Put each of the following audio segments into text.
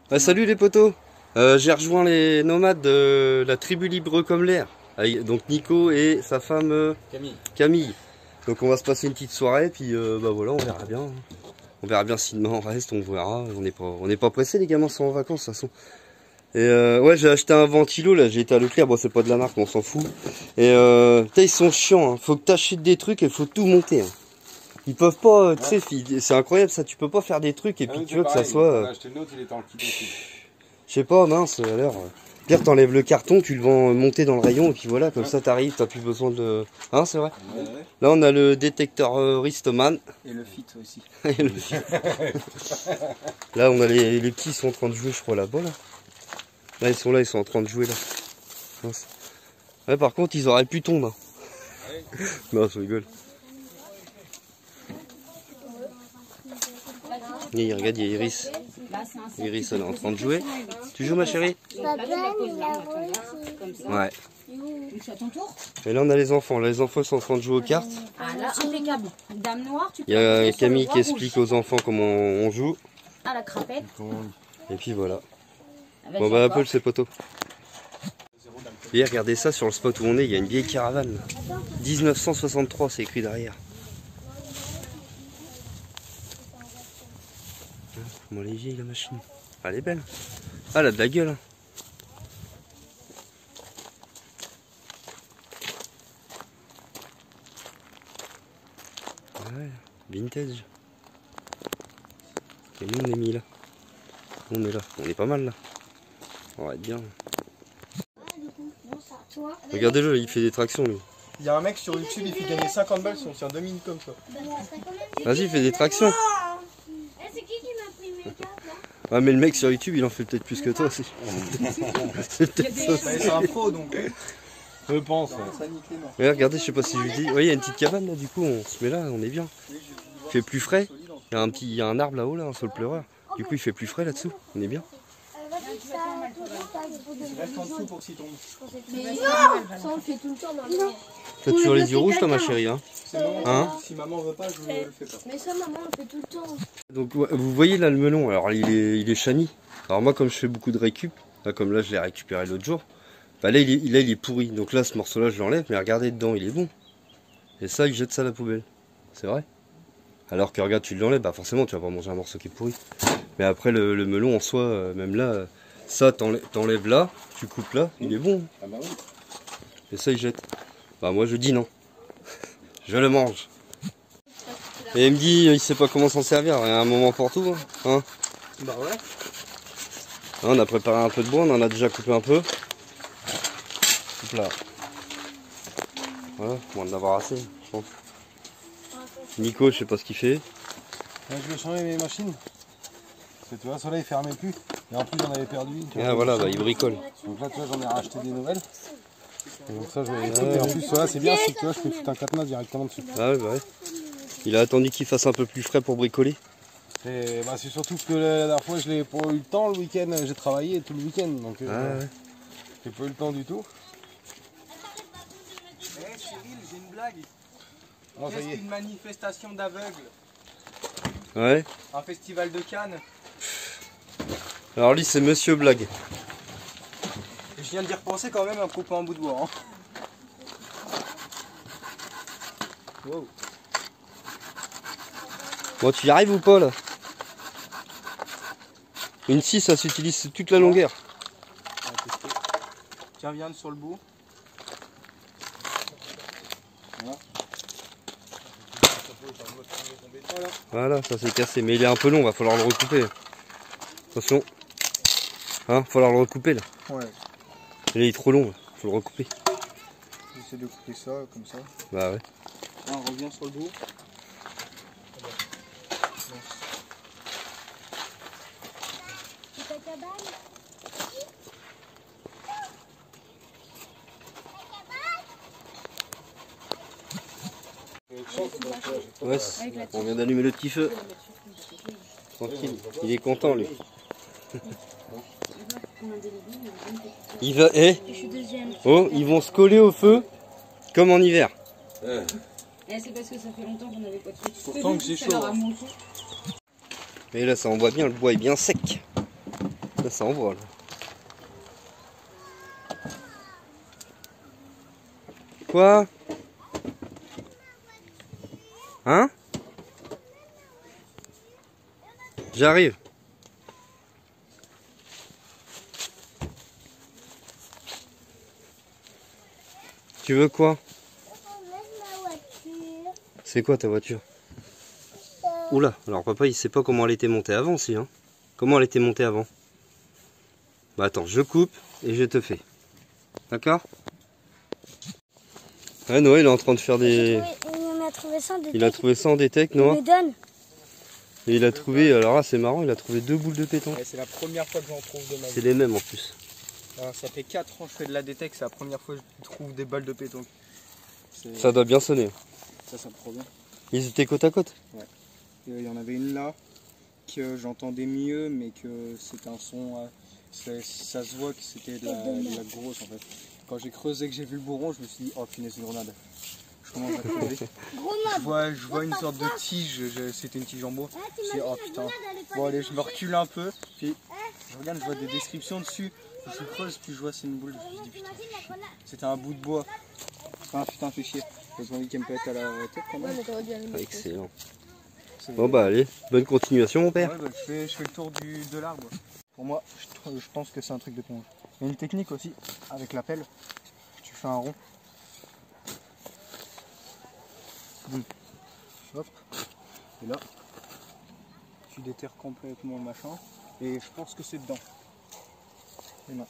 Ah, salut les potos. J'ai rejoint les nomades de la tribu libre comme l'air. Donc Nico et sa femme Camille. Donc on va se passer une petite soirée, puis bah voilà, on verra bien. On verra bien si demain on reste, on verra. On n'est pas pressés, les gamins sont en vacances de toute façon. Et ouais, j'ai acheté un ventilo là, j'ai été à Leclerc, bon c'est pas de la marque, mais on s'en fout. Et putain, ils sont chiants, hein. Faut que t'achètes des trucs et faut tout monter. Hein. Ils peuvent pas, tu sais, c'est incroyable ça, tu peux pas faire des trucs et puis tu veux que ça soit. On a acheté le nôtre, il était en kit aussi. Je sais pas, mince, alors. Pire, t'enlèves le carton, tu le vends monter dans le rayon et puis voilà, comme ça t'arrives, t'as plus besoin de. Hein, c'est vrai? Ouais. Là on a le détecteur Ristoman. Et le fit aussi. Et le fit. Là on a les petits, ils sont en train de jouer, je crois, là-bas là. Là ils sont en train de jouer là. Mince. Ouais, par contre ils auraient pu tomber. Hein. Non, je rigole. Et regarde, il y a Iris. Iris, elle est en train de jouer. Tu joues, ma chérie? Ouais. Et là, on a les enfants. Là, les enfants sont en train de jouer aux cartes. Ah là, impeccable. Dame noire, tu peux. Il y a Camille qui explique aux enfants comment on joue. Ah, la crapette. Et puis voilà. Bon, bah, Apple, c'est poteau. Et regardez ça sur le spot où on est. Il y a une vieille caravane. 1963, c'est écrit derrière. Comment elle est vieille la machine. Ah, elle est belle. Ah, elle a de la gueule. Hein. Ouais, vintage. Et nous on est mis là. On est là. On est pas mal là. On va être bien. Regardez-le, il fait des tractions lui. Il y a un mec sur YouTube, il fait gagner 50 balles si on tient 2 minutes comme ça. Vas-y, il fait des tractions. Ah mais le mec sur YouTube il en fait peut-être plus que toi aussi. C'est peut-être ça. C'est un pro donc. Je pense. Ouais, regardez, je sais pas si je lui dis. Ouais, il y a une petite cabane là, du coup on se met là, on est bien. Il fait plus frais. Il y a un arbre là-haut là, un sol pleureur. Du coup il fait plus frais là-dessous, on est bien. Reste en dessous pour que s'il tombe. Mais non, ça on le fait tout le temps maintenant. T'as toujours les yeux rouges toi ma chérie hein? C'est bon, Hein? si maman veut pas, je le fais pas. Mais ça maman on le fait tout le temps. Donc vous voyez là le melon, alors il est shiny. Alors moi comme je fais beaucoup de récup, là, comme là je l'ai récupéré l'autre jour, bah là il est pourri. Donc là ce morceau là je l'enlève, mais regardez dedans il est bon. Et ça il jette ça à la poubelle. C'est vrai? Alors que regarde tu l'enlèves, bah forcément tu vas pas manger un morceau qui est pourri. Mais après le melon en soi, même là, ça t'enlèves là, tu coupes là, il est bon. Ah bah oui. Et ça il jette. Bah moi je dis non. Je le mange. Et il me dit il sait pas comment s'en servir, il y a un moment pour tout. Hein. Bah ouais. On a préparé un peu de bois, on en a déjà coupé un peu. Hop là. Voilà, on va en avoir assez, je pense. Nico, je sais pas ce qu'il fait. Là, je vais changer mes machines. Parce que tu vois, celle-là il fermait plus. Et en plus j'en avais perdu. Ah voilà, bah, il bricole. Donc là tu vois, j'en ai racheté des nouvelles. Et donc ça je vais les couper. Et en plus celle-là c'est bien, c'est que tu vois, je peux foutre un cadenas directement dessus. Ah ouais, bah ouais. Il a attendu qu'il fasse un peu plus frais pour bricoler. Et bah, c'est surtout que la dernière fois je n'ai pas eu le temps le week-end, j'ai travaillé tout le week-end. Donc Ouais. j'ai pas eu le temps du tout. Eh Cyril, j'ai une blague. Non, ça Qu'est-ce y est. qu'une manifestation d'aveugles? Ouais. Un festival de Cannes? Alors lui c'est Monsieur Blague. Et je viens d'y repenser quand même en coupant un bout de bois. Hein. Wow. Bon tu y arrives ou pas là? Une scie ça s'utilise toute la longueur. On va tester. Tiens, viens sur le bout. Voilà, ça s'est cassé. Mais il est un peu long, va falloir le recouper. Attention. Hein, va falloir le recouper là. Ouais. Il est trop long, là. Faut le recouper. J'essaie de couper ça comme ça. Bah ouais. Là, on revient sur le bout. Ouais, on vient d'allumer le petit feu. Tranquille, il est content lui. Il va, oh, ils vont se coller au feu comme en hiver. C'est parce que ça fait longtemps qu'on n'avait pas de feu. Pourtant que c'est chaud. Et là ça envoie bien, le bois est bien sec. Ça s'envole. Quoi? Hein? J'arrive. Tu veux quoi? C'est quoi ta voiture? Oula, alors papa il sait pas comment elle était montée avant si hein. Comment elle était montée avant? Bah attends, je coupe et je te fais. D'accord? Ouais, Noé il est en train de faire des... Il a trouvé ça en détec, Noah. Et il a trouvé, alors là c'est marrant, il a trouvé 2 boules de pétanque. Ouais, c'est la première fois que j'en trouve de ma vie. C'est les mêmes en plus. Alors, ça fait 4 ans que je fais de la détec, c'est la première fois que je trouve des balles de pétanque. Ça doit bien sonner. Ça sonne trop bien. Ils étaient côte à côte? Ouais. Il y en avait une là, que j'entendais mieux, mais que c'était un son... ça se voit que c'était de la grosse en fait. Quand j'ai creusé, que j'ai vu le bourron, je me suis dit, oh punaise, une grenade. Je commence à creuser. Je vois une sorte de tige, c'était une tige en bois. Je me suis dit, oh putain. Bon allez, je me recule un peu, puis je regarde, je vois des descriptions dessus. Je creuse, puis je vois c'est une boule. Je me dis, putain, c'était un bout de bois. Ah putain, fais chier. J'ai envie qu'elle me pète à la tête quand même. Excellent. Bon bah allez, bonne continuation mon père. Ouais, bah, je fais le tour de l'arbre. Pour moi, je pense que c'est un truc d'éponge. Il y a une technique aussi, avec la pelle. Tu fais un rond. Boum. Hop. Et là, tu déterres complètement le machin. Et je pense que c'est dedans. Et non.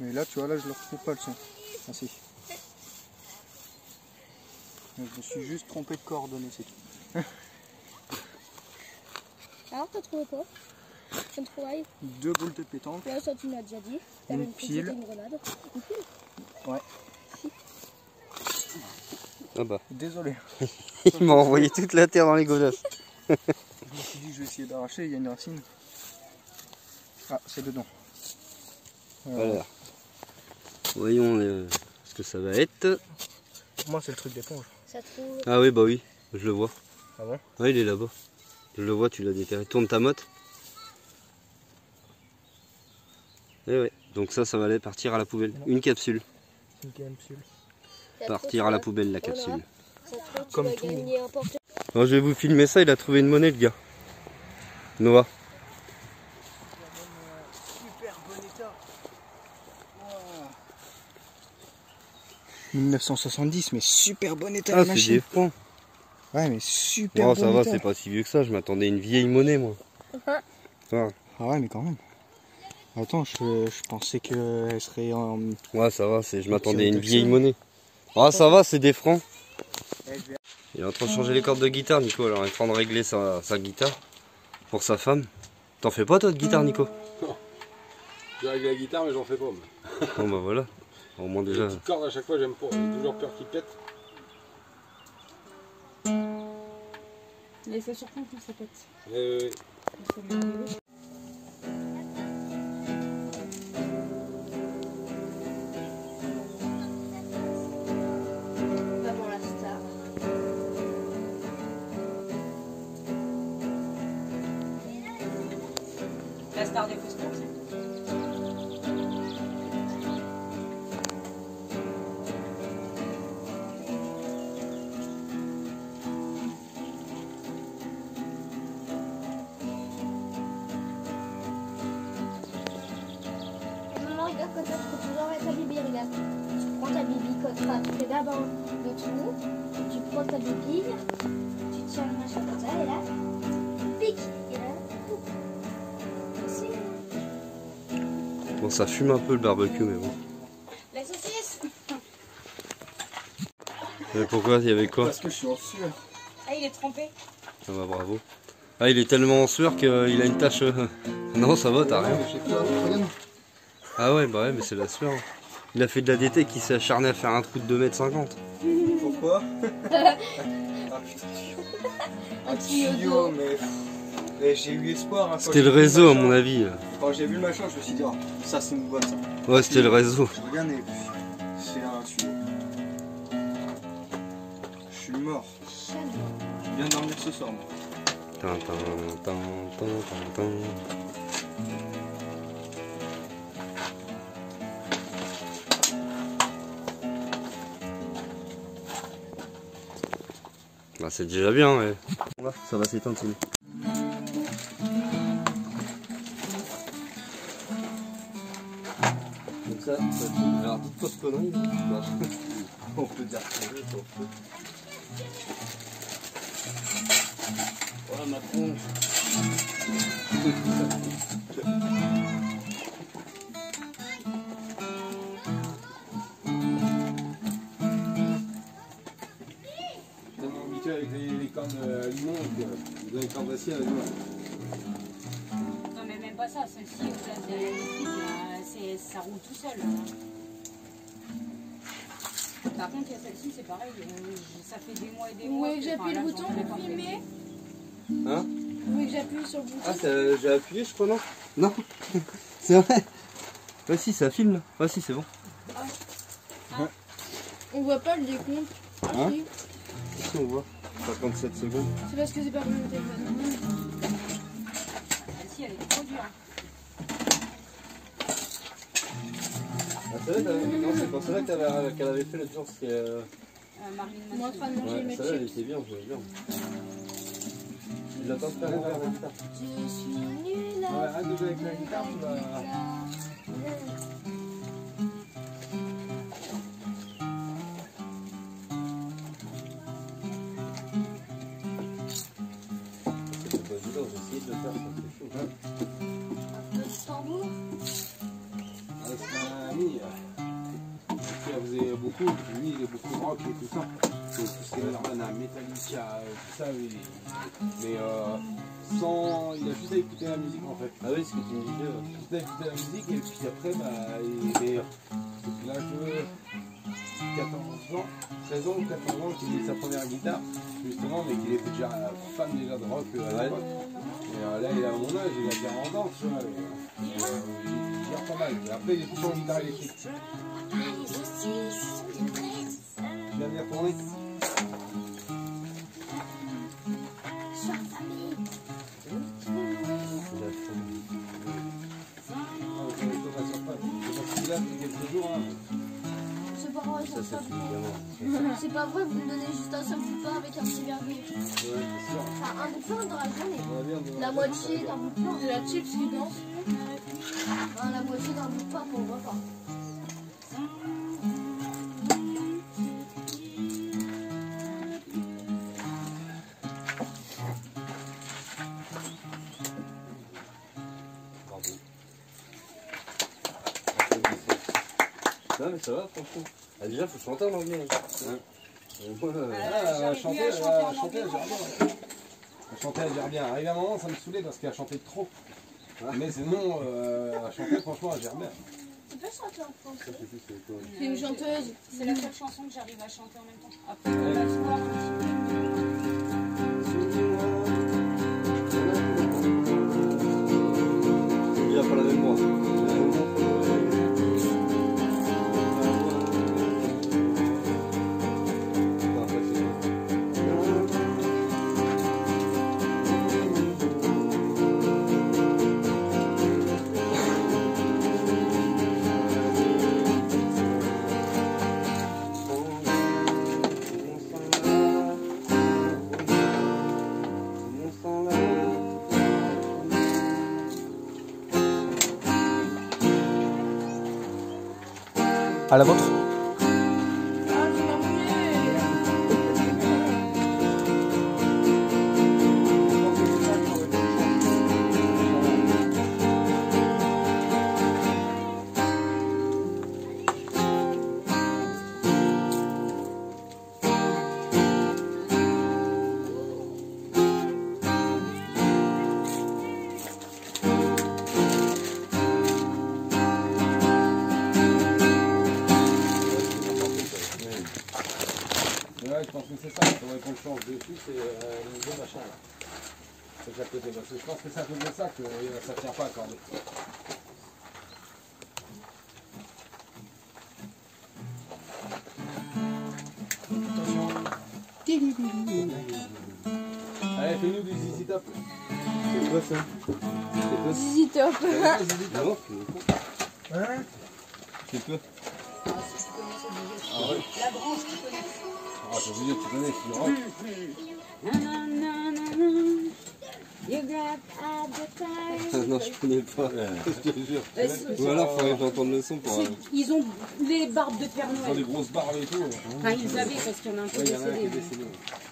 Mais là, tu vois, là, je ne retrouve pas le son. Ah si. Je me suis juste trompé de coordonnées, c'est tout. Alors, t'as trouvé quoi? Une trouvaille? 2 boules de pétanque. Ouais, ça tu m'as déjà dit. Une pile. Une grenade. Une pile? Ouais. Ah bah. Désolé. Il m'a envoyé toute la terre dans les godasses. Je me suis dit que je vais essayer d'arracher, il y a une racine. Ah, c'est dedans. Voilà. Voyons ce que ça va être. Pour moi, c'est le truc d'éponge. Ça trouve. Ah oui, bah oui, je le vois. Ah bon? Ouais, il est là-bas. Je le vois, tu l'as déterré. Tourne ta motte. Et ouais, donc ça va aller partir à la poubelle. Une capsule. Une capsule. Partir à la poubelle, la capsule. Ça trouve, tu Comme vas tout. gagner un porte. Alors, je vais vous filmer ça, il a trouvé une monnaie, le gars. Noah. Super bon état. Wow. 1970, mais super bon état Ah, la c'est machine. des francs. Ouais, mais super Oh, bon ça va, état. c'est pas si vieux que ça. Je m'attendais à une vieille monnaie, moi. Ah. Ah ouais, mais quand même. Attends, je pensais qu'elle serait en... Ouais, ça va, je m'attendais à une vieille monnaie. Ah, ça va, c'est des francs. Il est en train de changer les cordes de guitare, Nico. Alors, il est en train de régler sa guitare pour sa femme. T'en fais pas, toi, de guitare, Nico? Non. Je règle la guitare, mais j'en fais pas. Moi. Bon, bah voilà. Au moins, déjà. Les petites cordes, à chaque fois, j'aime pas. J'ai toujours peur qu'ils pètent. Mais c'est surtout que ça pète. Et... Il faut le régler. Maman la star. La star des fausses courses. Maman, regarde quand tu dois mettre ta bibi, regarde. Tu prends ta bibi comme ça, tu fais d'abord le trou, tu prends ta bibi, tu tiens le machin comme ça, et là, pique, et là, poup. C'est... Bon, ça fume un peu le barbecue, mais bon. La saucisse. Mais pourquoi? Il y avait quoi? Parce que je suis en sueur. Ah, il est trempé. Ah bah bravo. Ah, il est tellement en sueur qu'il a une tache. Non, ça va, t'as rien. Regarde. Ah ouais, bah ouais, mais c'est la sueur. Il a fait de la DT qui s'est acharné à faire un trou de 2,50 m. Pourquoi? Un tuyau, mais j'ai eu espoir. Hein, C'était le réseau, à mon avis. Quand j'ai vu le machin, je me suis dit, oh, ça c'est une boîte ça. Ouais, c'était le réseau. Je regarde et c'est un tuyau. Je suis mort. Je viens de dormir ce soir, moi. Tin, tin, tin, tin, tin, tin. Bah, c'est déjà bien, ouais. Là, ça va s'éteindre. Donc ça filme. Alors dites pas de conneries. Non. On peut dire ce qu'on veut, ça, on peut. Voilà ma tronche. Avec les cornes limon, les cornes d'acier avec moi. Non mais même pas ça, celle-ci, ça roule tout seul. Par contre, il y a celle-ci, c'est pareil, ça fait des mois et des mois. Vous voulez que j'appuie le bouton pour filmer? Hein? Vous voulez que j'appuie sur le bouton? Ah, j'ai appuyé, je crois, non? Non. C'est vrai. Ouais, si, ça filme là. Ouais, si, c'est bon. On voit pas le décompte. Hein? Si, on voit. 57 secondes. C'est parce que c'est pas mon téléphone. Celle-ci, elle est trop dure. Ah, c'est vrai, non, c'est pas celle-là qu'elle avait fait la différence. Marilyn Moi en train de manger mes Celle-là, elle chips. était bien, je bien. Il a pas fait à l'envers la guitare. Je suis nulle. Ouais, arrête de jouer avec la guitare, tu vas... C'est pas évident, j'ai essayé de le faire, ça fait chaud. Un peu de tambour. Ouais, c'est un ami. Elle faisait beaucoup, lui il est beaucoup de rock et tout ça. Donc, tout ce qui est Nirvana, Metallica, tout ça, oui. Mais sans... il a juste à écouter la musique en fait. Ah oui, ce que tu me disais. Ouais. Juste à écouter la musique et puis après, bah, il est meilleur. Depuis l'âge de 14 ans, 13 ans ou 14 ans qu'il ait sa première guitare, justement, mais qu'il était déjà fan déjà de rock à l'époque. Et là, il a mon âge, il a 40 ans, tu vois. Il gère pas mal. Et après, il est tout en guitare électrique. Tu viens venir tourner? C'est pas vrai, Ça, ça. c'est évidemment. C'est pas vrai, vous me donnez juste un seul bout de pain avec un petit verre d'huile. Ouais, c'est sûr. Enfin, un bout de pain dans la journée. On va bien de- La moitié d'un bout de pain. De la chips qui danse. Enfin, la moitié d'un bout de pain pour le repas. Bravo. Non mais ça va franchement. Ah, déjà faut chanter en anglais. Hein. Moi, chanter, elle gère bien. Arrivé à un moment, ça me saoulait parce qu'elle chantait trop. Mais sinon, à chanter, franchement, elle gère bien. Tu peux chanter en français? C'est une chanteuse. C'est la seule chanson que j'arrive à chanter en même temps. Après, on va le soir, un petit peu. c'est déjà pas la même voix. À la vôtre. Ah, tu m'as mouillé. Ouais, je pense que c'est ça. Il faudrait qu'on change dessus, c'est le nouveau machin là. C'est de côté. Parce que je pense que c'est à cause de ça que ça tient pas à corder. Allez, fais-nous du zizi top. top. C'est quoi ça? C'est quoi? Zizi Top. Non, Hein? C'est quoi? Ah, si tu connais, c'est obligé. Ah ouais? La branche, tu connais. Ah, t'as vu, tu connais, c'est du rock. You got advertised. non, je connais pas. Je te jure. Ou alors, faudrait que j'entende le son pour. Ils ont les barbes de Père Ils ont Noël. des grosses barbes et tout. Enfin, ils avaient parce qu'il y en a un qui Ouais, est il y en a un qui est décédé. décédé.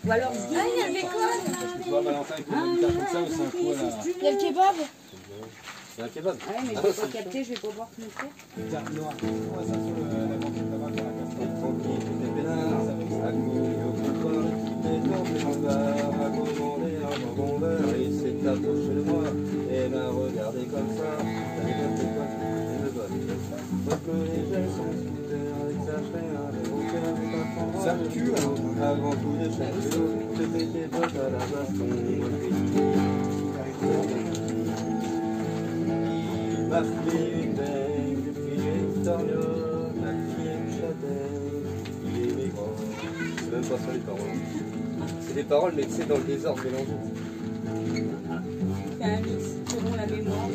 Ou alors, Ah, il y avait quoi? Parce que tu vois, Valentin, il fait une guitare comme ça, c'est un coup à la. Il y a le kebab. C'est un kebab. ouais, mais je vais pas capter, je vais pas voir ton frère. Tiens, Noah, vois ça sur la banquette là-bas, sur la casserole. Tranquille, tout est peinard. Agneau, copain, les temps, les mandards, à commander un bonbon beurre. Il s'est approché de moi et m'a regardé comme ça. J'avais bien fait quoi, je me donne. Parce que les jeunes sont super avec sa chaîne, mais au cœur du patron. Ça pue, hein. Avant tout, les chaînes de l'eau, je fais tes potes à la baston. Il m'a fait une baigne, depuis Victoria, ma fille est châtaigne, il est maigre. C'est même pas sur les paroles. C'est des paroles, mais c'est dans le désordre mélangé. C'est un mix selon la mémoire.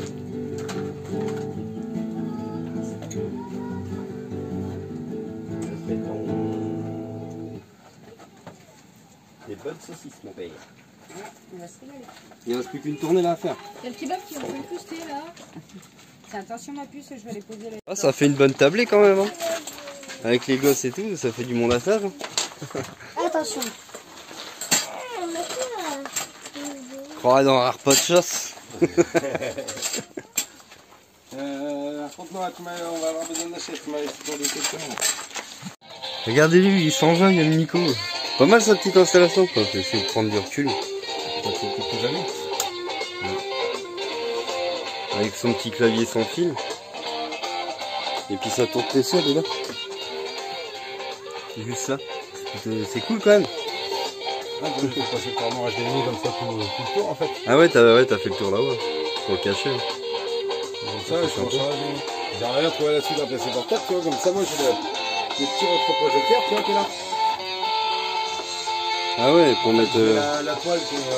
Des bonnes saucisses, mon père. Ouais, on va se régaler. Il ne reste plus qu'une tournée là à faire. Il y a le kebab qui va incruster là. Fais attention ma puce, je vais les poser là. Ah, ça fait une bonne tablée quand même. Hein. Avec les gosses et tout, ça fait du monde à faire. Hein. Attention. Croirais dans un repas de chasse. Raconte-moi, on va avoir besoin d'acheter, tu m'as laissé pour des questions. Regardez-lui, il s'enjaille, il y a le Nico. Pas mal sa petite installation, quoi. Faut essayer de prendre du recul. Avec son petit clavier sans fil. Et puis ça tourne les ciels, là. C'est juste ça. C'est cool quand même. Ah, je vais passer par moi HDMI comme ça tout le tour en fait. Ah ouais, t'as fait le tour là-haut. Pour le cacher. Hein. Comme ça, je suis en charge. J'aimerais bien trouver là-dessus d'un PC portable, tu vois, comme ça, moi j'ai le petit rétroprojecteur, tu vois, qui est là. Ah ouais, pour mettre... La toile qui est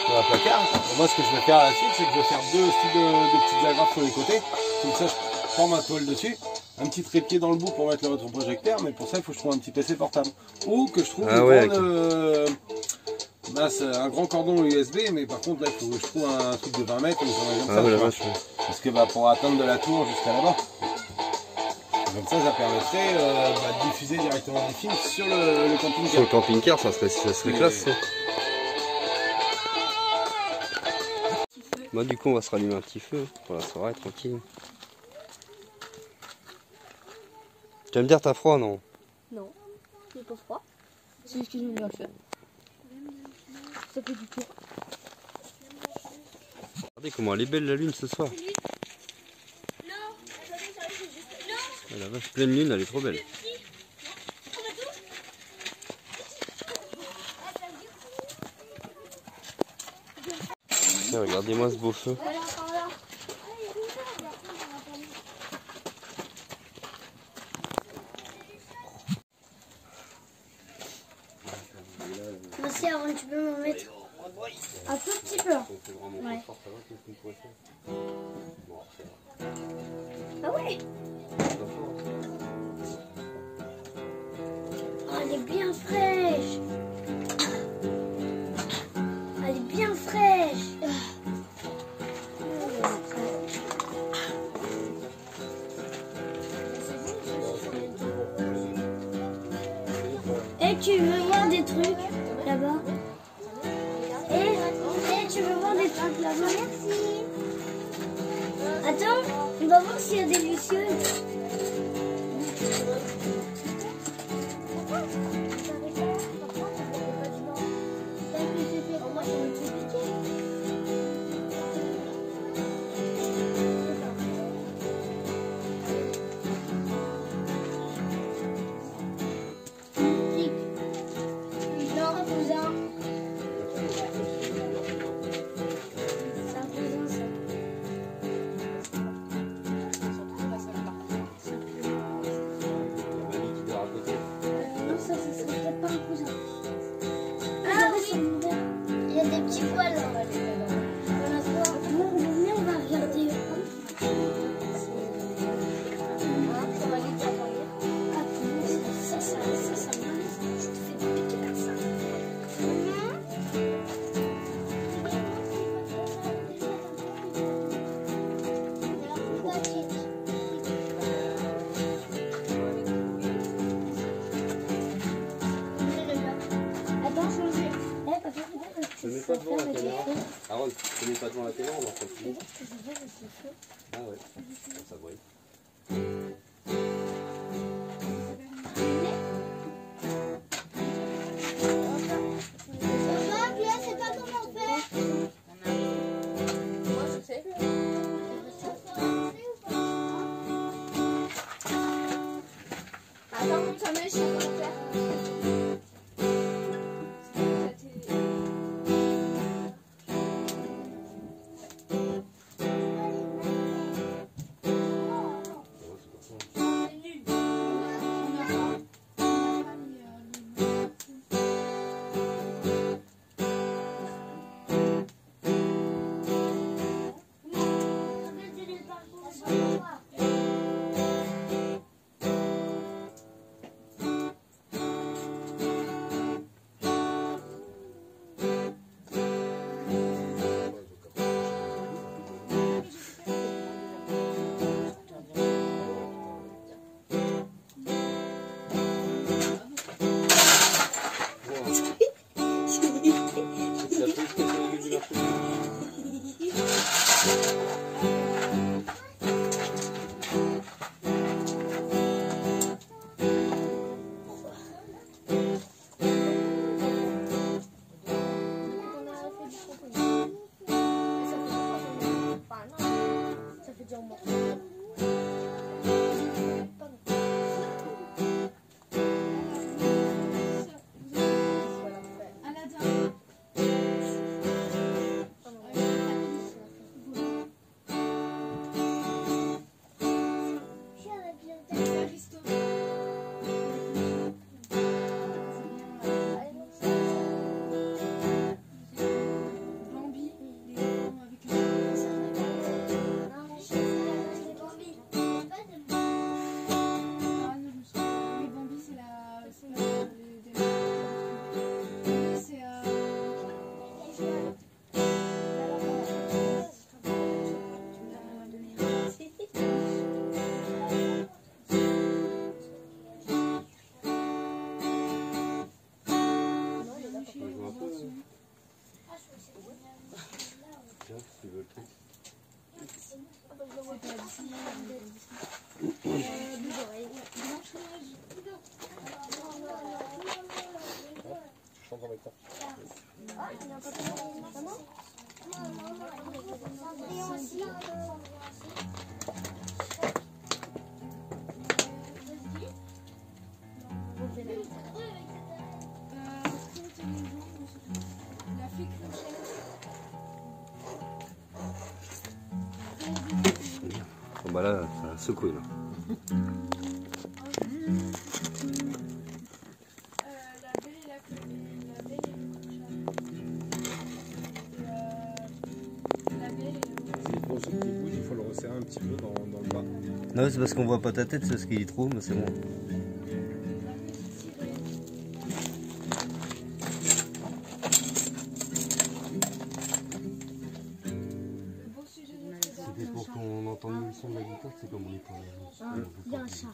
dans la placard. Et moi, ce que je vais faire à la suite, c'est que je vais faire deux petites agrafes sur les côtés. Comme ça, je prends ma toile dessus. Un petit trépied dans le bout pour mettre le rétroprojecteur, mais pour ça, il faut que je trouve un petit PC portable. Ou que je trouve un grand cordon USB, mais par contre, là, il faut que je trouve un truc de 20 mètres. Ou comme ça, ouais, la vache, ouais. parce que pour atteindre de la tour jusqu'à là-bas. Comme ça permettrait de diffuser directement des films sur le camping-car. Sur le camping-car, ça serait classe. Ça. Bah, du coup, on va se rallumer un petit feu pour la soirée, tranquille. Tu vas me dire, t'as froid, non? Non, j'ai pas froid. C'est juste que j'aime bien le faire. Ça fait du tout. Regardez comment elle est belle la lune ce soir. Oh la vache, pleine lune, elle est trop belle. Tiens, regardez-moi ce beau feu. Merci, avant tu peux m'en mettre un tout petit peu. Ouais. Ah ouais. Oh, elle est bien fraîche. Elle est bien fraîche. Et tu veux voir des trucs là-bas? Et tu veux voir des trucs là-bas? Merci. Attends, on va voir s'il y a des lucioles. Aaron, tu n'es pas devant la télé, on va en prendre plus. Ah ouais, ça brille. C'est pas comment faire. Moi, je sais. Attends, monte ta mèche, comment faire. Bah là, ça a secoué là. Il faut le resserrer un petit peu dans le bas. Non, c'est parce qu'on voit pas ta tête, c'est parce qu'il est trop, mais c'est bon. C'était pour qu'on entende le son de la guitare, c'est comme on est pas. Il y a un chat.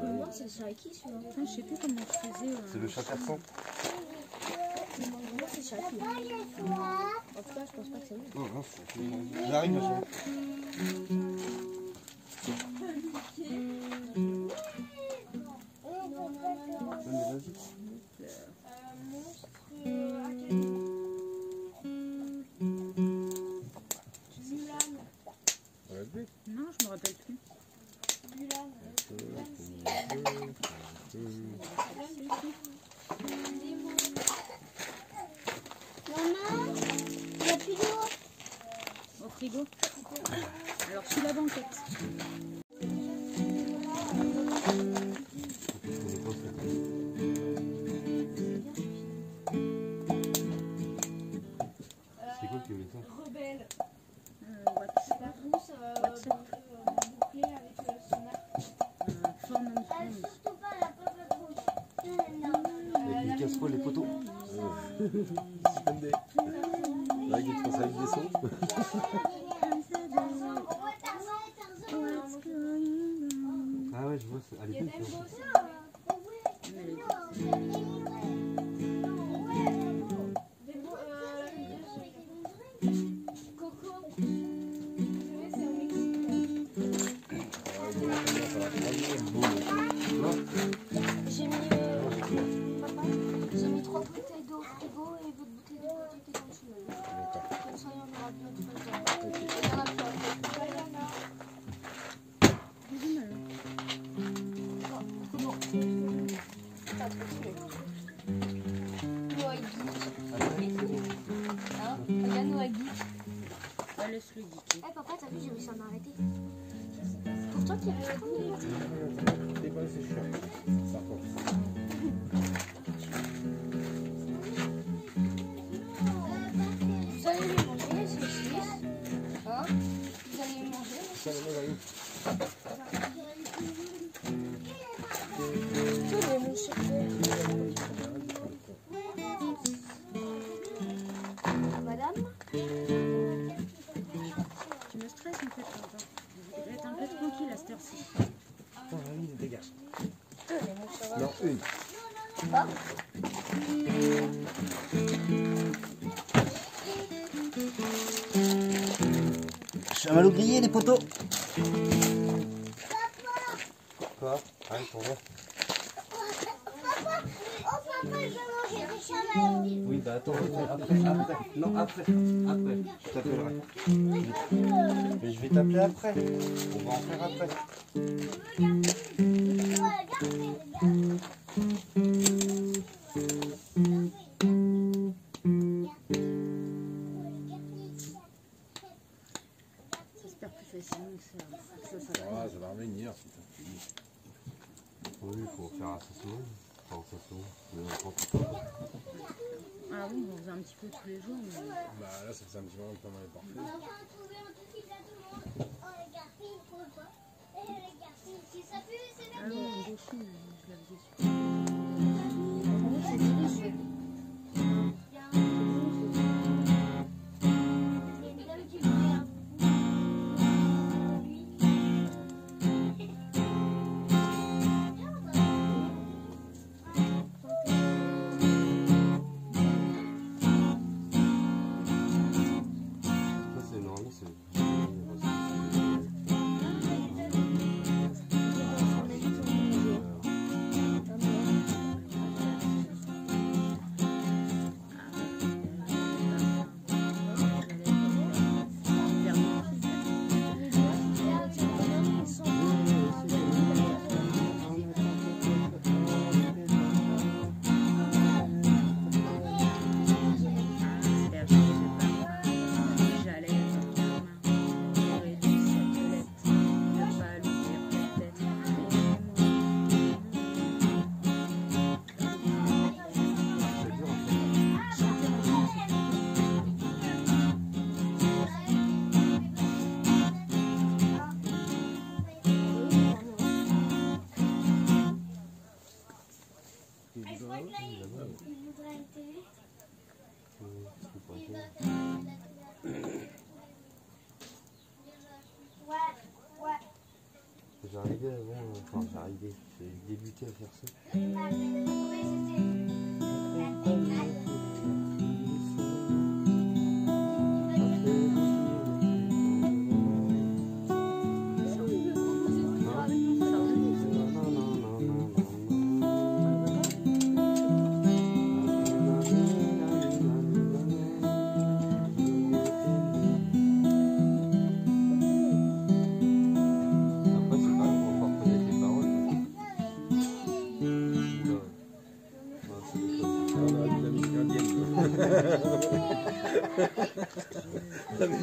Non, c'est le chat à qui celui-là? Je sais plus comment tu faisais. C'est le chat persan. Moi, c'est le chat à qui? En tout cas, je pense pas que c'est lui. Non, non, j'arrive, machin. Non, je me rappelle plus. Maman, il y a plus d'eau. Au frigo. Alors, sous la banquette. C'est quoi qui veut ça? Rebelle. La rousse bouclée avec son arc. Forme Surtout pas la pomme rouge. Avec une casserole, les poteaux. Là, il pense avec des sons. Ah ouais, je vois, à Il y a l'époque. Dembo aussi. Dembo, Coco. C'est au Mexique. J'ai mis, papa, j'ai mis 3 bouteilles d'eau au frigo et votre bouteille de côté qui est en dessous. Comme ça, il y en aura bien tout le temps. Il y en a plus après. Il y en a. Comment? Pas trop stylé. Noah geek. Hein? Regarde Noah geek. Laisse le geek. Eh papa, t'as vu, j'ai réussi à m'arrêter. Pourtant, qu'il y avait trop de monde. C'est pas c'est chiant. Par contre. Vous allez les manger, ces 6. Hein? Vous allez les manger. Ça, le mec, Tous les mouches. Madame? Tu me stresses en fait, papa. Je vais être un peu tranquille à cette heure-ci. dégage. Les mouches, ça va. Non, une. Pas? Chamallow grillé, les poteaux. Quoi? Allez, pour voir. Oui, bah attends, après. Non, après. Je t'appellerai. Mais je vais t'appeler après. On va en faire après. Ça se perd plus facilement que ça. Ah, ça va revenir. Oui, il faut faire assez souvent. Enfin, assez souvent. Ah oui, on faisait un petit peu tous les jours. Mais... Bah là, ça fait un petit moment que on est parfait. Ah oui, on déchire, je l'avais su. Ça, c'est normal, c'est... J'arrivais avant, enfin j'arrivais, j'ai débuté à faire ça. Après c'est pas pour encore connaître les paroles.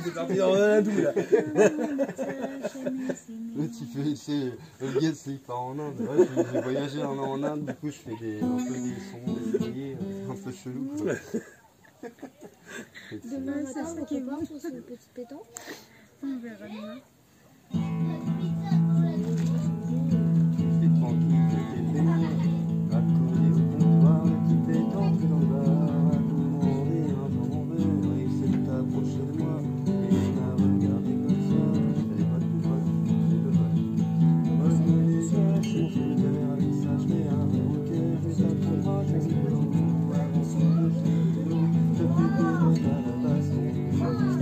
C'est parti dans un tout là. L'autre il fait, c'est, le gars c'est il part en Inde. Ouais, j'ai voyagé en Inde, du coup je fais un peu des sons, des bruits, un peu chelou quoi. Demain matin, on repart sur ce petit pétant. On verra demain. C'est tranquille, t'es fait. Accolé au comptoir, le type est entré dans le bar. Commander un jambon et s'est approché de moi. Et il m'a regardé comme ça. J'avais pas de pouvoir, j'ai de mal. Moi je me dis ça, je suis une galère avec ça. Je mets un verre au quai, je vais t'apprendre, je vais t'apprendre. Je vais t'apprendre, je vais t'apprendre.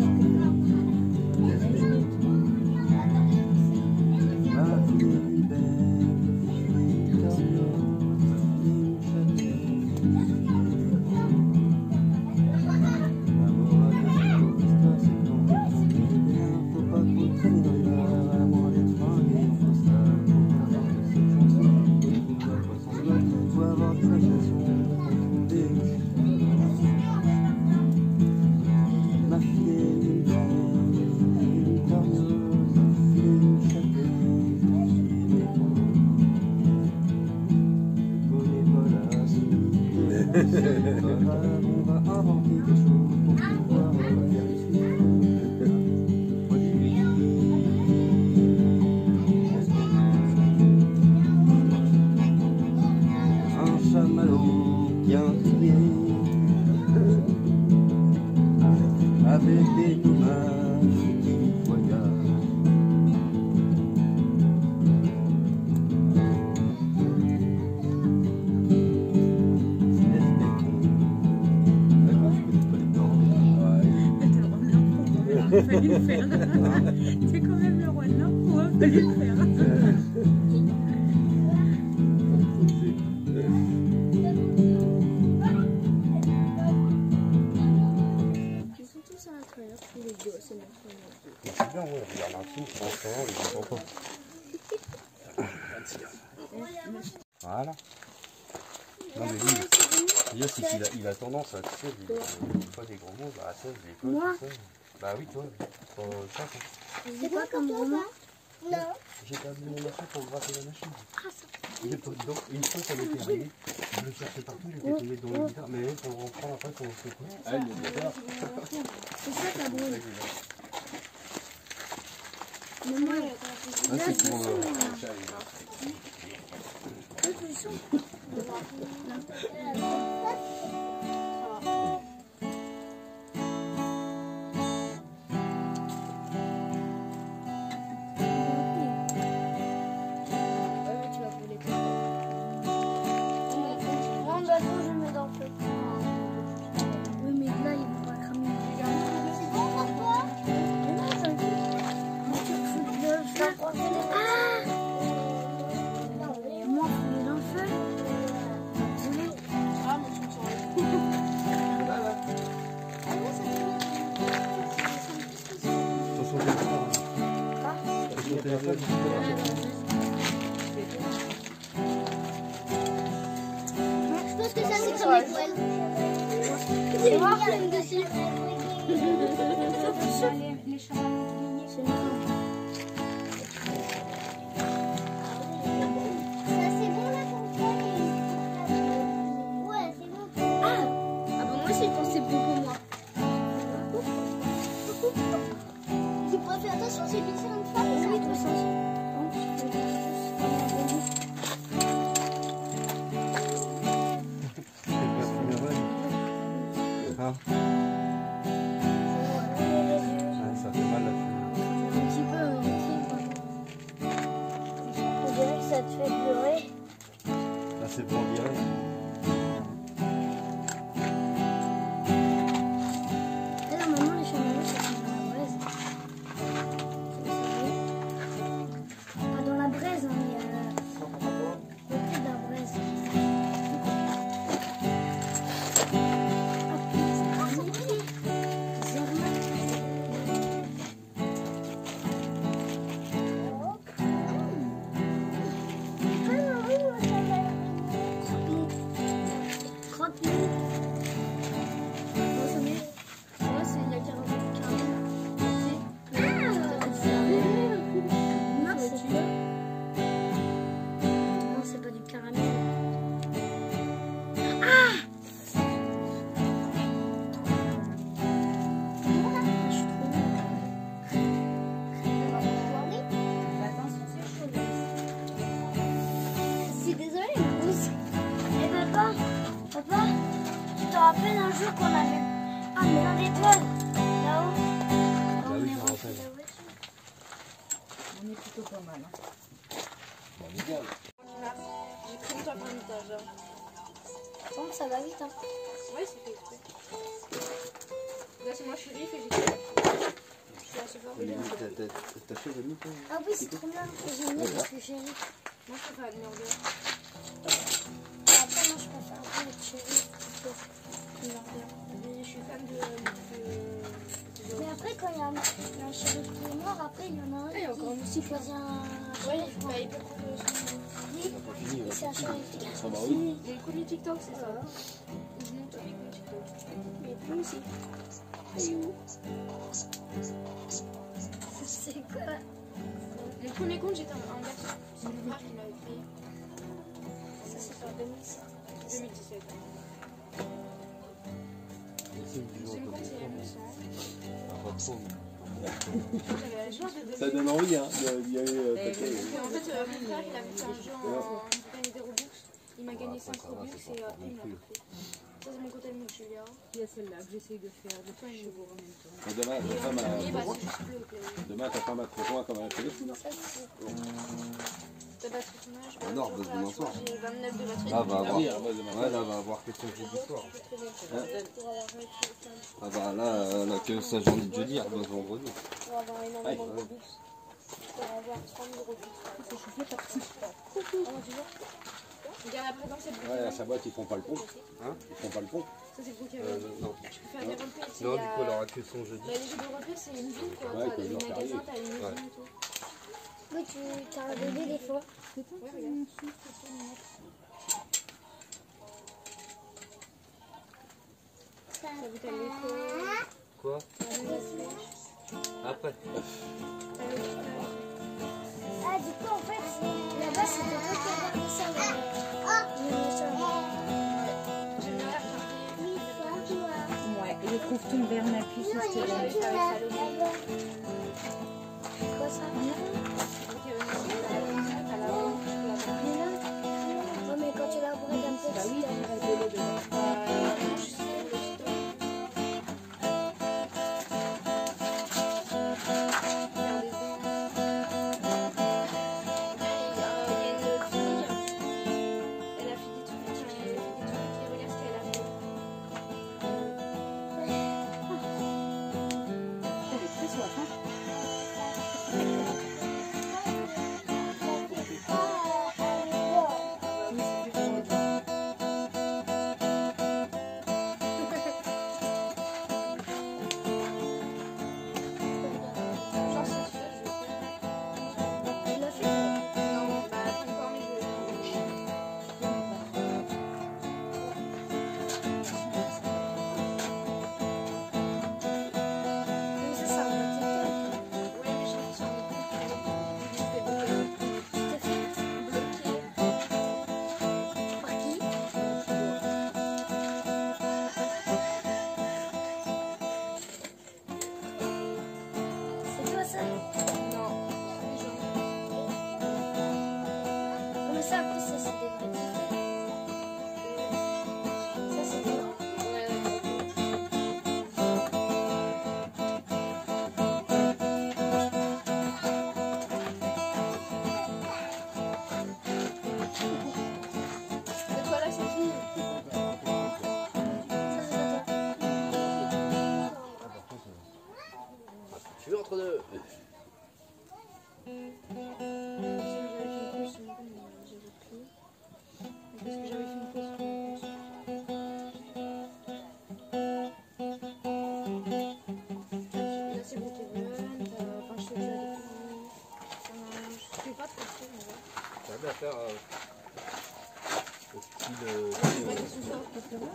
les nomades qui voyagent. Fallait le faire. T'es quand même le roi de l'impro, hein, fallait le faire. Ils sont tous à l'intérieur, tous les gosses à l'intérieur. C'est bien, ouais, regarde un film, franchement, ils sont pas. Voilà. Non, mais lui, c'est qu'il a tendance à, tu sais, il pas des gros mots, bah ça, je les colle, Moi tout ça. Bah oui, toi, ça, C'est quoi comme roman? Non. j'ai perdu mon machin pour gratter la machine. Il est pas dedans, une fois ça m'était arrivé, je le cherchais partout, j'étais tombé dans le guitare, mais pour reprendre après, pour se quoi. Ah, il est bien. C'est ça ta brûle. Mais moi, Ah, c'est pour Je pense que ça c'est comme les poêles. C'est moi qui aime dessus. Les champs. Ça c'est bon là pour toi. Ouais, c'est bon. Ah bah moi aussi je pense que c'est bon pour moi. Tu pourrais faire attention, c'est une excellente femme. Oui, toi ça. Ah. Ouais, ça fait mal là. Un petit peu irrité, quoi. On dirait que ça te fait pleurer. Là, c'est pour virer. Et là, maintenant, les chamallows, ça sont dans la braise. Pas dans la braise, hein, mais côté de la braise. Papa, tu te rappelles un jour qu'on avait plein d'étoiles là-haut? Ah oui, je me rappelle. On est plutôt pas mal. Hein. Bon, on est bien. J'ai pris longtemps pour l'étage. Bon, ça va vite, hein. Ouais, c'est fait exprès. Là, c'est moi, je suis riff et j'ai fait. Je suis assez fort. T'as fait de nous, toi? Ah oui, c'est trop bien. J'aime bien parce que j'ai ri. Moi, je préfère le burger. Après, moi, je préfère un peu le cherry. Je suis fan de. Mais après, quand il y a un cherry qui est noir, après, il y en a un il y a encore un qui choisit un Ouais, cherry. bah, il peut prendre son. Oui, et c'est un cherry. Ah bah oui. Mon premier TikTok, c'est ça. Je monte avec mon TikTok. Mais plus aussi. C'est quoi? Mon premier compte, j'étais un garçon. C'est mon frère qui m'avait créé. Ça, c'est pas 2017. 2017. Deuxième compte, c'est M100. J'avais la chance de Ça donne envie, hein. Il y a eu Et en fait, mon frère, il avait fait un jeu en gagné des Robux. Il m'a gagné 5 Robux et après, il m'a fait. Ça, c'est mon côté de Julia. Il y a celle-là que j'essaye de faire de faire chevaux en même temps. Demain, Et ta en femme premier, bah, a... c'est juste bleu. Demain, ta femme a trop loin comme un téléphone. Ça, c'est. T'as battu ton âge? Ah non, bah, demain soir. J'ai 29 de batterie. Ah, va avoir. Oui, ah, bah, demain. Ouais, là, va avoir question de jeudi soir. Pour avoir joué avec le femme. Ah bah là, là que ça, j'ai envie de jeudi, elle bosse vendredi. Pour avoir énormément de Robux. Pour avoir 30 000 Robux. C'est chauffé parti. Comment tu vois? Regarde, après, dans cette Ouais, à sa boîte, ils font pas le pont. Hein? Ils font pas le pont. Ça, c'est le gros camion. Non. Tu peux faire des replays. Non, du coup, elle aura que son jeudi. Bah, les jeux de replay, c'est une ville quoi. Ouais, T'as que des jour magasins, férié. t'as une usine Ouais. et tout. Oui, tu as un bébé des fois. C'est pas Ouais, ça, regarde. mon souffle, c'est mon Ça vous t'as l'école. Quoi? T'as les flèches. Après. T'as l'hôpital. Ah, du coup, en fait, là-bas, c'était toi qui avais fait ça. J'aime bien la regarder. Ouais, et je trouve tout le verre nappi, c'est ce que j'aime. Quoi ça? Donc, t'as la honte, tu peux avoir. Mais là, ouais, mais quand tu l'as brûlé comme ça, Bah oui, il reste de l'eau dedans. Non, je sais, le sto. Regardez dedans. Il y a une fille. Elle a fait des trucs. Elle a fait des trucs et regarde ce qu'elle a fait. Elle est très soif, hein. Oui, c'est plus pour moi. Genre, c'est sûr, je vais faire. tu l'as fait. Non, bah, pas encore, mais je vais le faire. Oui, ça, c'est un petit peu. Ouais, mais j'ai mis sur mes coups. Je fais bloquer. Tu t'es fait Bloquer. par qui? C'est toi ça? Non. Les gens. Non, mais ça, après, ça, c'est des vrais tickets. Ça, c'est toi. Ouais, d'accord. C'est toi là, c'est qui? Ça, c'est toi. Tu veux entre deux? Parce que j'avais fait une pause sur mon compte. Là, c'est Pokémon, enfin, je fais déjà des films. Je fais pas trop de trucs, mais ouais. Ça va faire au style. C'est vrai qu'ils sont forts, Pokémon.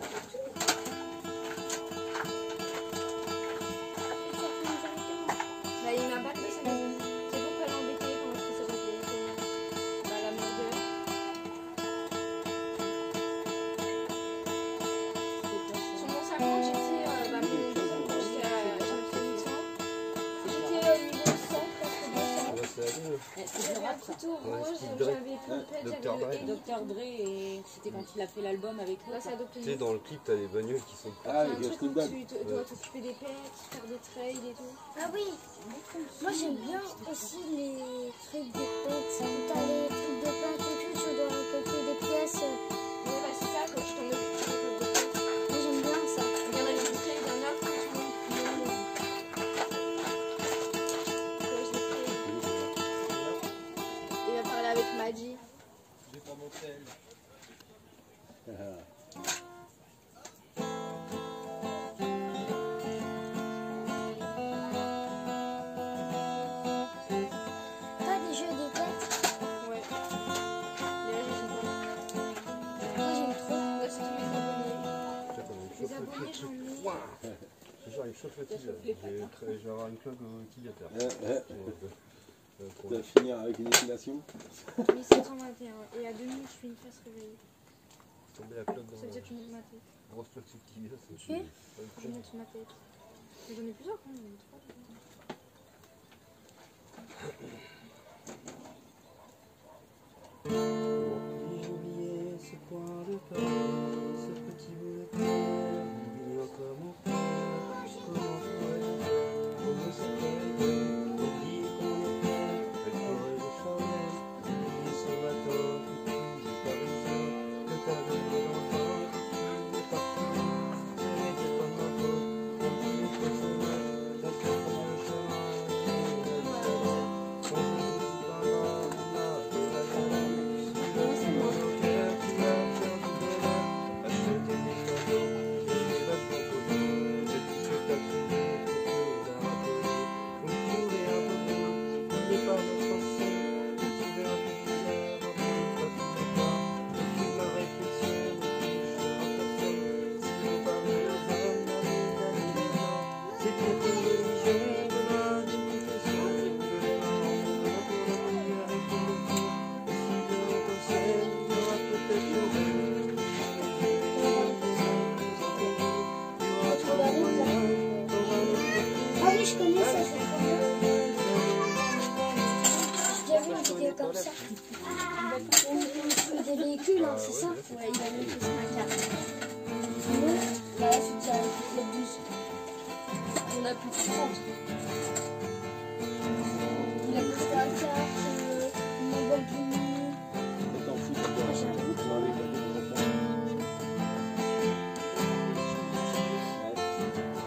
Bah, il m'a pas pris, c'est bon. C'est bon, pas l'embêter quand je fais ça replay. Bah, la mordeur. Sur mon 50, j'étais. Bah, mon deuxième compte, j'avais fait 800. J'étais niveau 100, presque 200. Ouais, c'est allé. J'avais un couteau Ouais, rose, Steve Dre. j'avais Pompette, Dr. j'avais Dre. le Dr. Dre, et c'était quand il a fait l'album avec Là, l'autre. c'est adopté. Tu sais, dans le clip, t'as les bagnoles qui sont. Ah, C'est un il y a truc Snoop où Dogg. tu dois t'occuper des pets, faire des trails et tout. Ah oui, moi j'aime bien aussi les trucs de peintre. T'as les trucs de peintre et tout, tu dois calculer des pièces. Ouais, bah, c'est ça, quand je t'en occupe. Moi j'aime bien ça. Regarde, elle est créée d'un autre quand tu m'en Ouais, je l'ai créé. Il va parler avec Maddy. J'ai pas mon sel. Pas des jeux de tête. Ouais. Et là, j'ai joué. Moi j'aime trop. Là, c'est tous mes abonnés. Putain, t'as une Les chauffe abonnés, le j'en ai. Ouah. Ce genre, il me chauffe le tigre. Je vais avoir une cloque au utilisateur. Tu vas finir avec une épilation. 1721. Et à 2 minutes, je fais une face réveillée. Tomber la cloque Ça dans veut dire la que je monte ma tête. grosse cloque sur le tibia, c'est Tu fais Je monte ma tête. Mais j'en ai plusieurs quand même, j'en ai 3. J'ai oublié ce point de Paris, ce petit bout de Paris. Je connais ça, j'ai déjà vu une vidéo comme ça. Des véhicules, hein, c'est ça? Ouais, il a même fait ça à carte. Sinon, là, c'est déjà le bus. On a plus de 30. Il a pris la carte, une Lamborghini. T'en fous de quoi? J'avoue que Avec la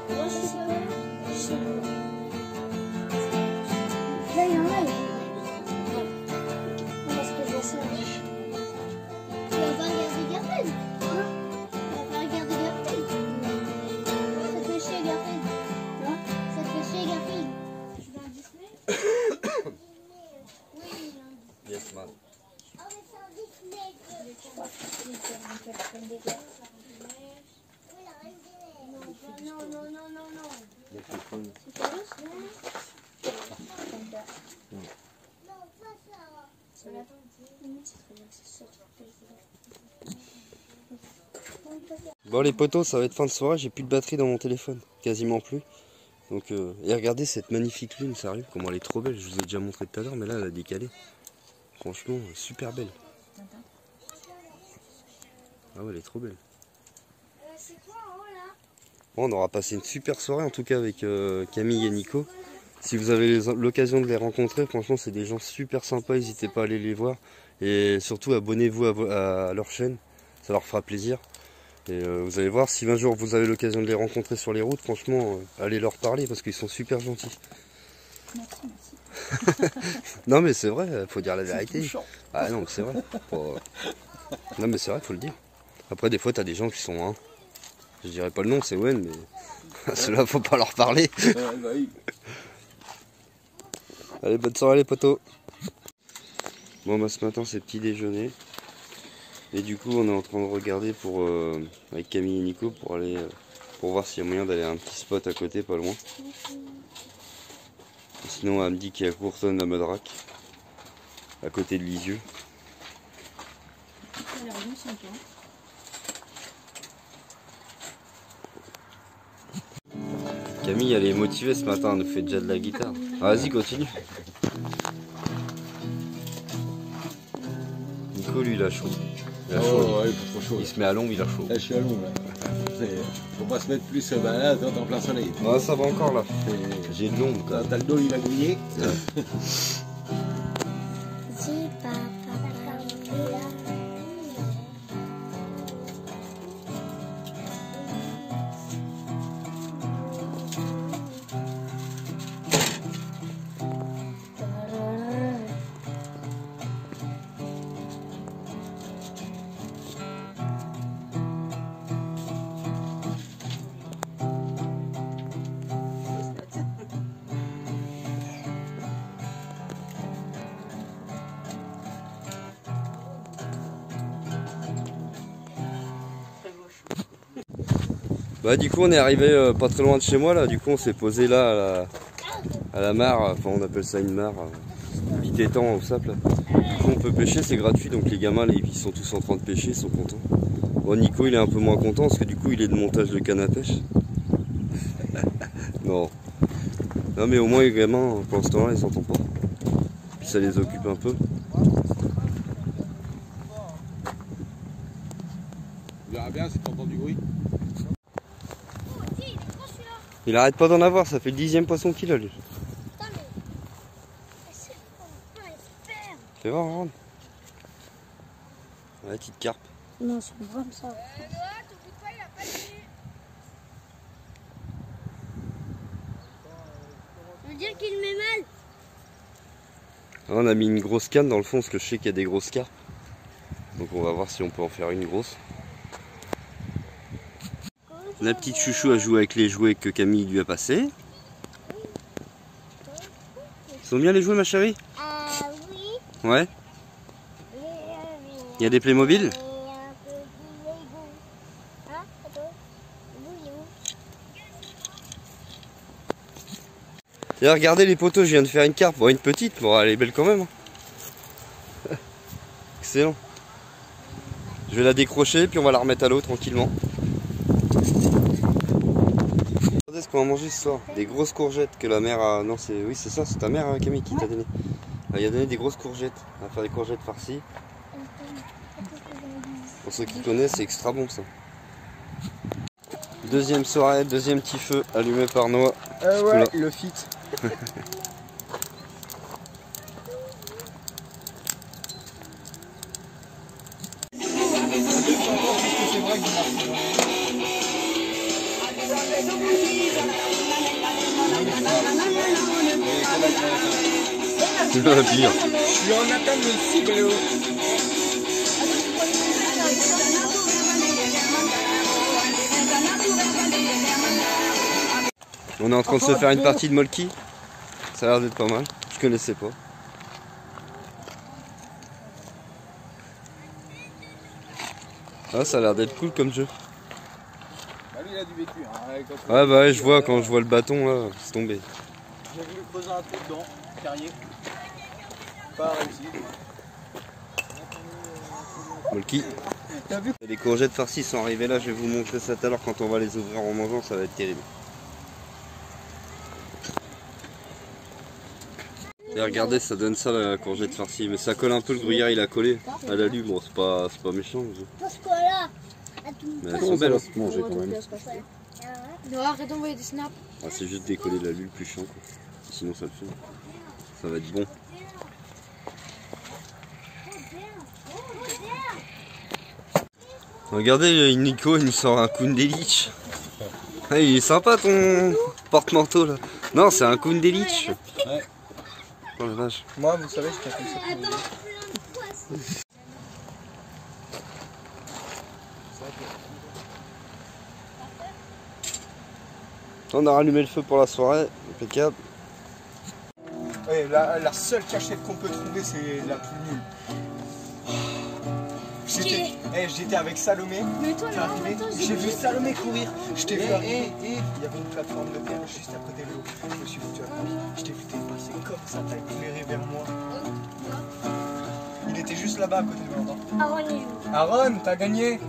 moi, je sais pas. Je sais pas. Là, il y en a, parce que je vois ça. Tu vas pas regarder Garfield? Hein? Tu vas pas regarder Garfield? Ça te fait chier Garfield? Hein? Ça te fait chier Garfield? Tu vas à Disney? Oui, Yes, man. non. C'est pas Bon les potos, ça va être fin de soirée, j'ai plus de batterie dans mon téléphone, quasiment plus. Donc et regardez cette magnifique lune, sérieux, comment elle est trop belle, je vous ai déjà montré tout à l'heure, mais là elle a décalé. Franchement, super belle. Ah ouais, elle est trop belle. c'est quoi en haut là? Bon, on aura passé une super soirée en tout cas avec Camille et Nico. Si vous avez l'occasion de les rencontrer, franchement c'est des gens super sympas, n'hésitez pas à aller les voir. Et surtout abonnez-vous à leur chaîne, ça leur fera plaisir. Et vous allez voir, si un jour vous avez l'occasion de les rencontrer sur les routes, franchement allez leur parler parce qu'ils sont super gentils. Merci. Non mais c'est vrai, faut dire la vérité. Ah non, c'est vrai. Non mais c'est vrai, faut le dire. Après des fois t'as des gens qui sont... Hein, je dirais pas le nom, c'est Owen, mais ceux-là faut pas leur parler. bah oui. Allez, bonne soirée les potos. Bon bah ce matin c'est petit déjeuner. Et du coup on est en train de regarder pour avec Camille et Nico pour aller pour voir s'il y a moyen d'aller à un petit spot à côté, pas loin. Sinon elle me dit qu'il y a Courtonne la Modrac, à côté de Lisieux. Ça a l'air bien sympa. Camille elle est motivée ce matin, elle nous fait déjà de la guitare. Ah, vas-y continue. Nico lui il a chaud. Il a chaud. Oh, ouais, il fait trop chaud. Il se met à l'ombre, il a chaud. Là, je suis à l'ombre. Faut pas se mettre plus là, t'es en plein soleil. Ah, ça va encore là. J'ai de l'ombre quoi. T'as le dos, il va griller. Bah du coup on est arrivé pas très loin de chez moi là, du coup on s'est posé là à la mare, enfin on appelle ça une mare, vite étang au sable là. Du coup on peut pêcher, c'est gratuit, donc les gamins là, ils sont tous en train de pêcher, ils sont contents. Bon Nico il est un peu moins content parce que du coup il est de montage de canne à pêche. Non mais au moins les gamins pour l'instant là ils s'entendent pas, puis ça les occupe un peu. Tu verras bien si t'entends du bruit. Il arrête pas d'en avoir, ça fait le 10e poisson qu'il a lui. Putain, Fais voir, Ron. Ouais, petite carpe. Non, c'est une brame ça. Ça veut dire qu'il met mal. On a mis une grosse canne dans le fond parce que je sais qu'il y a des grosses carpes. Donc on va voir si on peut en faire une grosse. La petite chouchou a joué avec les jouets que Camille lui a passés. Ils sont bien les jouets, ma chérie? Oui. Ouais. Il y a des Playmobil? Et regardez les poteaux, je viens de faire une carpe. Bon, une petite, bon, elle est belle quand même. Excellent. Je vais la décrocher, puis on va la remettre à l'eau tranquillement. Regardez ce qu'on va manger ce soir. Des grosses courgettes que la mère a... Non, c'est... Oui, c'est ça, c'est ta mère, Camille, qui t'a donné. Elle a donné des grosses courgettes. On va faire des courgettes farcies. Pour ceux qui connaissent, c'est extra bon ça. Deuxième soirée, deuxième petit feu allumé par Noah. Ouais, le fit. Le pire. Je suis en attente de cible. On est en train de se faire une partie de Molki. Ça a l'air d'être pas mal. Je connaissais pas. Ah, ça a l'air d'être cool comme jeu. Bah lui il a du vécu. Hein, Ouais, bah ouais, je vois quand je vois le bâton là, c'est tombé. J'ai voulu creuser un trou dedans, carrier. Pas réussi. Molki. Les courgettes farcies sont arrivées là, je vais vous montrer ça tout à l'heure quand on va les ouvrir en mangeant, ça va être terrible. Et regardez, ça donne ça la courgette farcie, mais ça colle un peu, le gruyère il a collé à la lue, bon c'est pas méchant. Mais elles sont belles. manger quand même. Non, arrête d'envoyer des snaps. Ah, c'est juste décoller la lue le plus chiant quoi. Sinon ça le fait. Ça va être bon. Regardez Nico, il nous sort un Kundelich. Ah, il est sympa ton porte-manteau là. Non, c'est un Kundelich. Ouais. Oh la vache. Moi, vous savez, je fais comme ça. On a rallumé le feu pour la soirée, impeccable. Ouais, la seule cachette qu'on peut trouver, c'est la plus nulle. J'étais avec Salomé. Mais toi, T'es non, arrivé, attends, j'ai vu Salomé courir. Je t'ai vu arriver. Il y avait une plateforme de terre juste à côté de l'eau. Je me suis foutu à terre. Je t'ai vu passer comme ça, t'as éclairé vers moi. Il était juste là-bas à côté de moi. Aaron, il est où? Aaron, t'as gagné.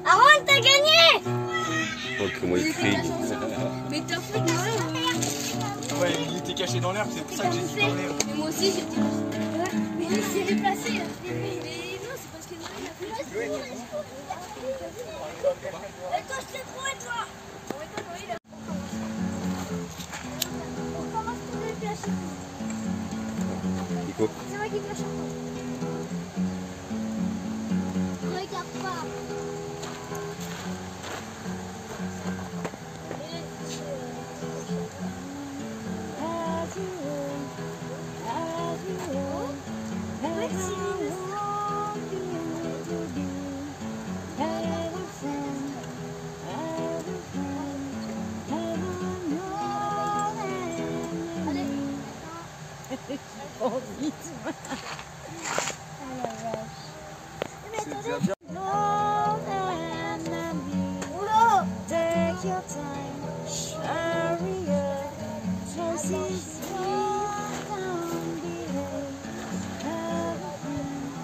Aaron, t'as gagné! Oh, comment il crie. Mais t'as fait de l'air. Ouais, il était caché dans l'herbe, c'est pour ça que j'ai dit dans l'herbe. Mais moi aussi j'étais. Mais il s'est déplacé là. Mais non, c'est parce que Noël a plus. Et toi, je t'ai trouvé, toi! On commence par le flash. Nico. C'est moi qui flash en regarde pas.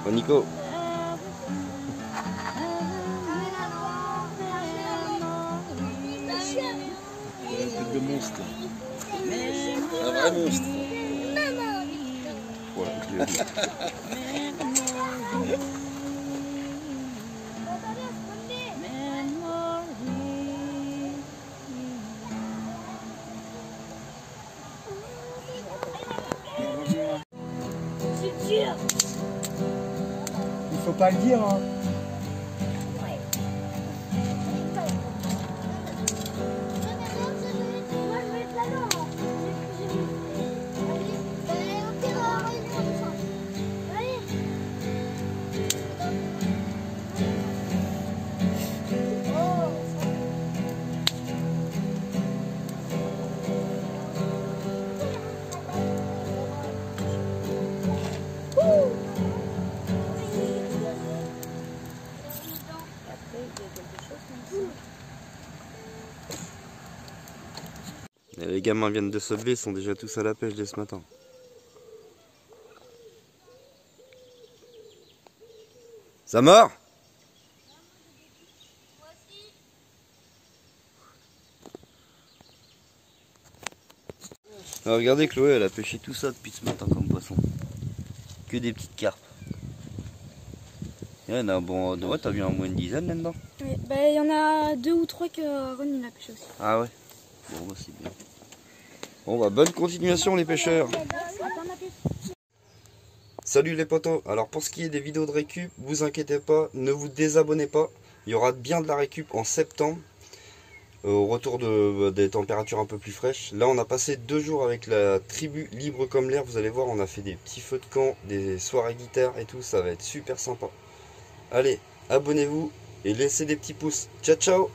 Oh, Nico. Un truc de monstre. Un vrai monstre. Voilà, je l'ai dit. C'est dur. faut pas le dire, hein. Et les gamins viennent de se lever, ils sont déjà tous à la pêche dès ce matin. Ça mord? Alors regardez, Chloé, elle a pêché tout ça depuis ce matin comme poisson. Que des petites carpes. Il y en a, bon, ouais, t'as vu au moins une dizaine là-dedans? Oui, bah, il y en a 2 ou 3 que Ron il a pêché aussi. Ah ouais? Bon, bah c'est bien. Bon bah bonne continuation les pêcheurs. Salut les potos. Alors pour ce qui est des vidéos de récup, vous inquiétez pas, ne vous désabonnez pas. Il y aura bien de la récup en septembre. Au retour des températures un peu plus fraîches. Là on a passé 2 jours avec la tribu libre comme l'air. Vous allez voir, on a fait des petits feux de camp, des soirées guitare et tout. Ça va être super sympa. Allez, abonnez-vous et laissez des petits pouces. Ciao ciao.